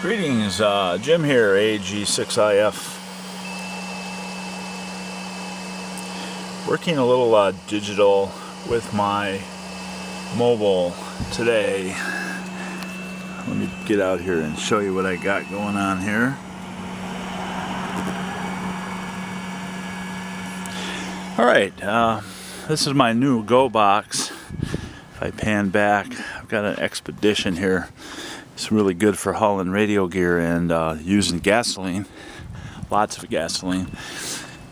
Greetings, Jim here, AG6IF. Working a little digital with my mobile today. Let me get out here and show you what I got going on here. Alright, this is my new gobox. If I pan back, I've got an Expedition here. It's really good for hauling radio gear and using gasoline, lots of gasoline.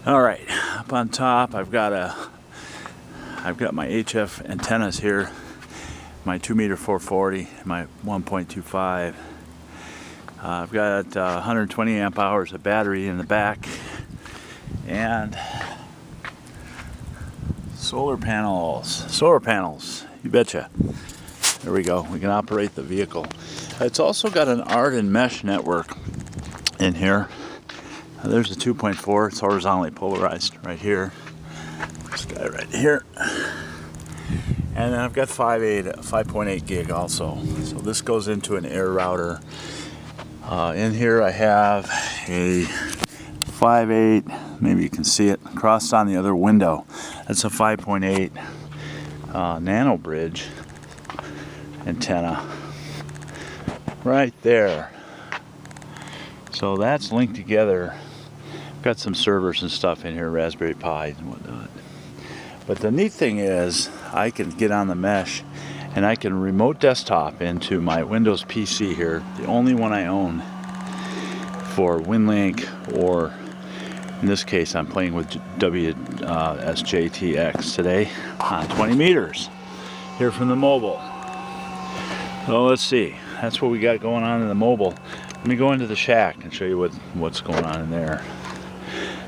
All right, up on top, I've got my HF antennas here, my 2-meter 440, my 1.25. I've got 120 amp hours of battery in the back, and solar panels. You betcha. There we go. We can operate the vehicle. It's also got an AREDN Mesh network in here. There's a 2.4. It's horizontally polarized right here. This guy right here. And then I've got 5.8 gig also. So this goes into an air router. In here I have a 5.8. Maybe you can see it crossed on the other window. That's a 5.8 nanobridge antenna right there. So that's linked together. Got some servers and stuff in here, Raspberry Pi and whatnot. But the neat thing is I can get on the mesh and I can remote desktop into my Windows PC here, the only one I own for Winlink, or in this case I'm playing with WSJTX today on 20 meters here from the mobile. So let's see, that's what we got going on in the mobile. Let me go into the shack and show you what's going on in there.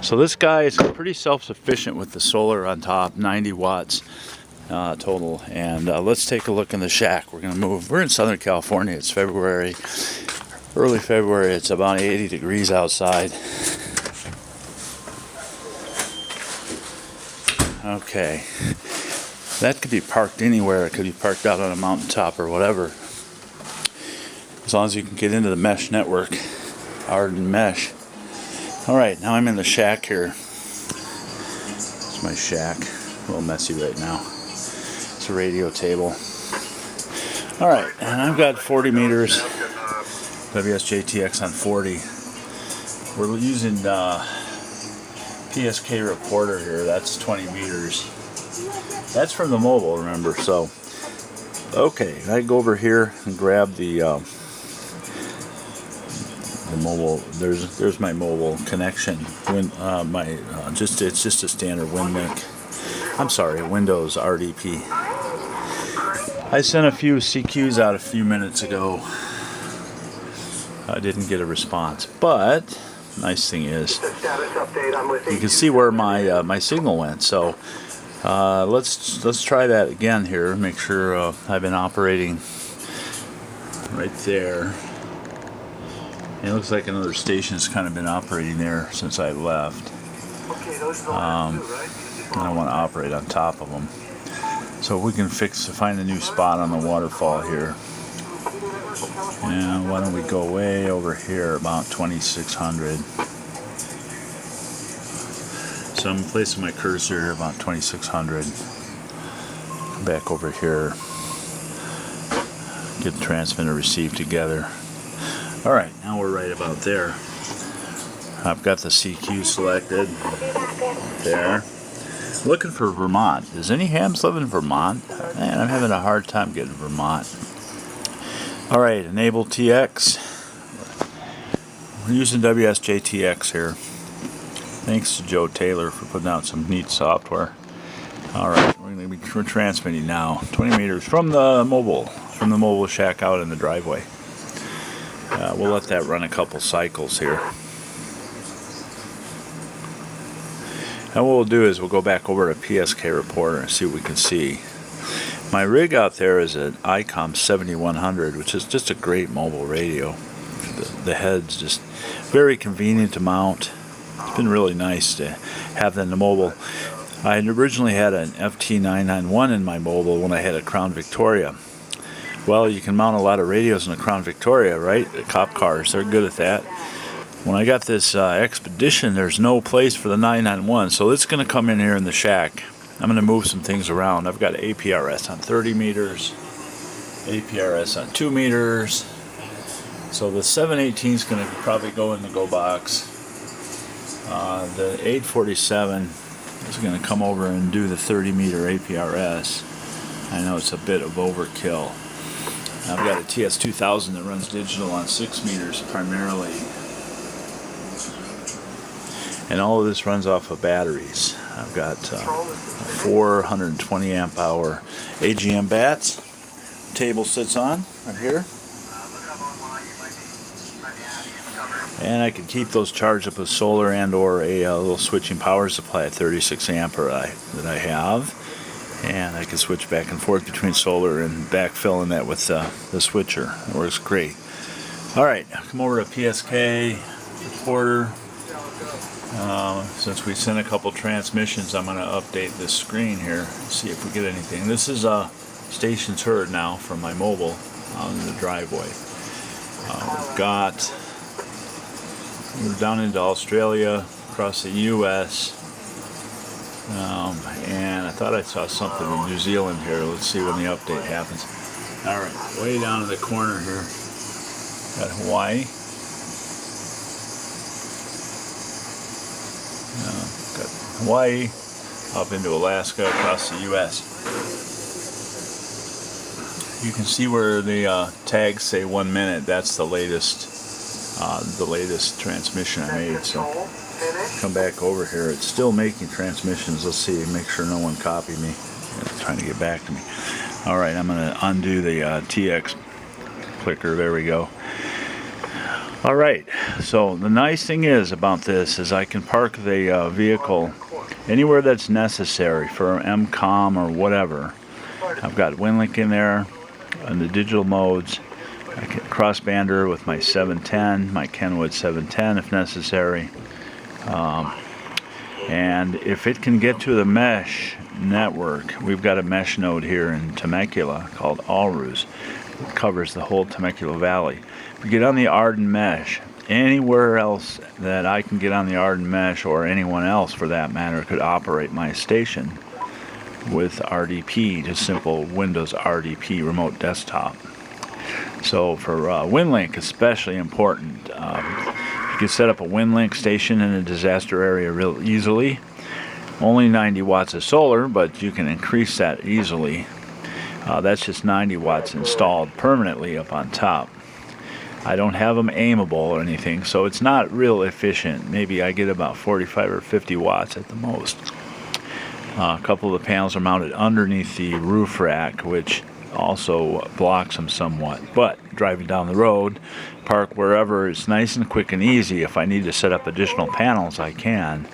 So this guy is pretty self-sufficient with the solar on top, 90 watts total. And let's take a look in the shack. We're gonna move. We're in Southern California. It's February, early February. It's about 80 degrees outside. Okay, that could be parked anywhere. It could be parked out on a mountaintop or whatever. As long as you can get into the mesh network, AREDN Mesh. Alright, now I'm in the shack here. It's my shack. A little messy right now. It's a radio table. Alright, and I've got 40 meters. WSJTX on 40. We're using PSK reporter here. That's 20 meters. That's from the mobile, remember. So, okay, I go over here and grab the mobile. There's my mobile connection. It's just a standard Winlink. I'm sorry, Windows RDP. I sent a few CQs out a few minutes ago. I didn't get a response, but nice thing is you can see where my signal went. So let's try that again here. Make sure I've been operating right there. It looks like another station's kind of been operating there since I left. I don't want to operate on top of them. So we can find a new spot on the waterfall here. And why don't we go way over here, about 2600. So I'm placing my cursor here about 2600. Come back over here. Get the transmit and receive together. Alright, now we're right about there. I've got the CQ selected. There. Looking for Vermont. Does any hams live in Vermont? Man, I'm having a hard time getting Vermont. Alright, enable TX. We're using WSJTX here. Thanks to Joe Taylor for putting out some neat software. Alright, we're transmitting now. 20 meters from the mobile shack out in the driveway. We'll let that run a couple cycles here. And what we'll do is we'll go back over to PSK reporter and see what we can see. My rig out there is an Icom 7100, which is just a great mobile radio. The head's just very convenient to mount. It's been really nice to have that in the mobile. I originally had an FT991 in my mobile when I had a Crown Victoria. Well, you can mount a lot of radios in a Crown Victoria, right? The cop cars, they're good at that. When I got this Expedition, there's no place for the 991, so it's going to come in here in the shack. I'm going to move some things around. I've got APRS on 30 meters, APRS on 2 meters. So the 718 is going to probably go in the gobox. The 847 is going to come over and do the 30 meter APRS. I know it's a bit of overkill. I've got a TS2000 that runs digital on 6 meters primarily. And all of this runs off of batteries. I've got 420 amp hour AGM bats. Table sits on right here. And I can keep those charged up with solar and or a little switching power supply at 36 amp that I have. And I can switch back and forth between solar and backfilling that with the switcher. It works great. Alright, come over to PSK reporter. Since we sent a couple transmissions, I'm going to update this screen here, see if we get anything. This is stations heard now from my mobile out in the driveway. We're down into Australia, across the US, and I thought I saw something in New Zealand here. Let's see when the update happens. Alright, way down in the corner here, got Hawaii. Got Hawaii, up into Alaska, across the US. You can see where the tags say 1 minute. That's the latest transmission I made. So come back over here. It's still making transmissions. Let's see, make sure no one copied me. It's trying to get back to me. All right, I'm going to undo the TX clicker. There we go. All right, so the nice thing is about this is I can park the vehicle anywhere that's necessary for MCOM or whatever. I've got Winlink in there in the digital modes. I can cross-bander with my 710, my Kenwood 710 if necessary. And if it can get to the mesh network, we've got a mesh node here in Temecula called AREDN. It covers the whole Temecula Valley. If we get on the AREDN Mesh, anywhere else that I can get on the AREDN Mesh, or anyone else for that matter, could operate my station with RDP, just simple Windows RDP remote desktop. So for Winlink, especially important. You can set up a Winlink station in a disaster area real easily. Only 90 watts of solar, but you can increase that easily. That's just 90 watts installed permanently up on top. I don't have them aimable or anything, so it's not real efficient. Maybe I get about 45 or 50 watts at the most. A couple of the panels are mounted underneath the roof rack, which also blocks them somewhat. But driving down the road, park wherever, it's nice and quick and easy. If I need to set up additional panels, I can.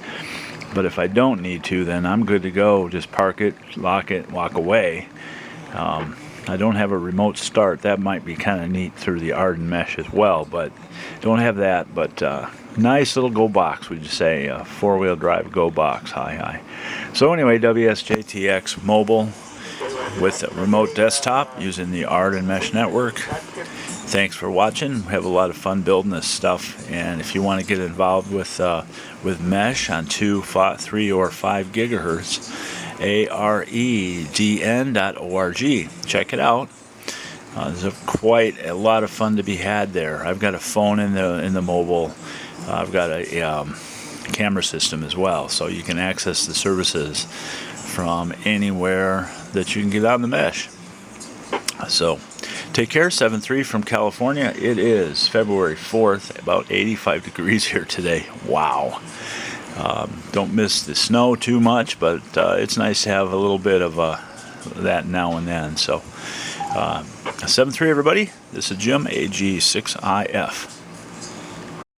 But if I don't need to, then I'm good to go. Just park it, lock it, walk away. I don't have a remote start. That might be kind of neat through the AREDN Mesh as well, but don't have that. But nice little go box, would you say? A four-wheel drive go box. Hi. So anyway, WSJTX mobile with a remote desktop using the AREDN Mesh network. Thanks for watching. We have a lot of fun building this stuff, and if you want to get involved with Mesh on 2, 5, 3, or 5 gigahertz, AREDN.org. Check it out. There's quite a lot of fun to be had there. I've got a phone in the mobile. I've got a camera system as well, so you can access the services from anywhere that you can get on the mesh. So take care. 7-3 from California. It is February 4th, about 85 degrees here today. Wow. Don't miss the snow too much, but it's nice to have a little bit of that now and then. So 7-3 everybody. This is Jim, AG6IF.